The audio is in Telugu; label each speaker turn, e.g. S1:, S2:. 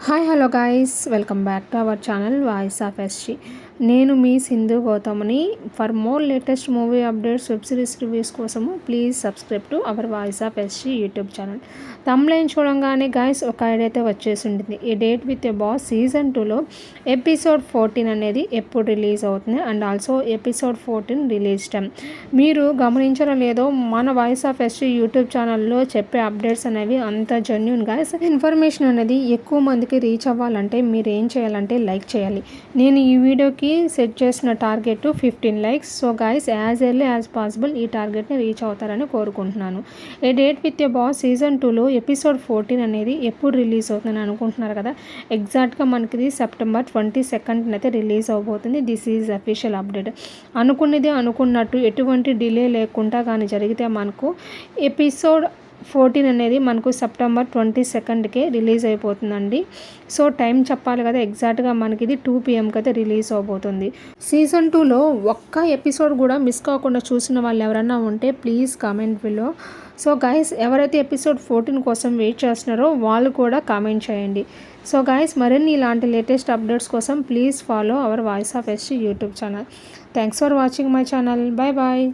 S1: Hi hello guys, welcome back to our channel voice of SG. నేను మీ సింధు గౌతమ్ని. For more latest movie updates, web series reviews కోసము please subscribe to our voice of SG YouTube channel. Thumbnail చూడంగానే గైస్ ఒక ఐడియా అయితే వచ్చేసి ఉంటుంది. ఈ date with a boss season 2లో ఎపిసోడ్ 14 అనేది ఎప్పుడు రిలీజ్ అవుతుంది and also episode 14 release time. మీరు గమనించడం లేదో, మన వాయిస్ ఆఫ్ ఎస్జీ యూట్యూబ్ ఛానల్లో చెప్పే అప్డేట్స్ అనేవి అంత జెన్యూన్ గైస్. ఇన్ఫర్మేషన్ అనేది ఎక్కువ మందికి రీచ్ అవ్వాలంటే మీరు ఏం చేయాలంటే లైక్ చేయాలి. నేను ఈ వీడియోకి సెట్ చేసిన target 15 likes. So guys, as early as possible ఈ టార్గెట్ని రీచ్ అవుతారని కోరుకుంటున్నాను. ఏ date with a boss season 2లో ఎపిసోడ్ 14 అనేది ఎప్పుడు రిలీజ్ అవుతుందని అనుకుంటున్నారు కదా. ఎగ్జాక్ట్గా మనకి సెప్టెంబర్ 22 అయితే రిలీజ్ అవబోతుంది. This is official update. అనుకున్నదే అనుకున్నట్టు ఎటువంటి డిలే లేకుండా కానీ జరిగితే మనకు ఎపిసోడ్ 14 అనేది మనకు సెప్టెంబర్ 22కే రిలీజ్ అయిపోతుందండి. సో టైం చెప్పాలి కదా, ఎగ్జాక్ట్గా మనకి ఇది 2 PM అయితే రిలీజ్ అవబోతుంది. సీజన్ 2లో ఒక్క ఎపిసోడ్ కూడా మిస్ కాకుండా చూసిన వాళ్ళు ఎవరన్నా ఉంటే please comment below. So guys, ఎవరైతే ఎపిసోడ్ 14 కోసం వెయిట్ చేస్తున్నారో వాళ్ళు కూడా కామెంట్ చేయండి. సో గైస్, మరిన్ని ఇలాంటి లేటెస్ట్ అప్డేట్స్ కోసం please follow our voice of SG YouTube channel. Thanks for watching my channel. Bye bye.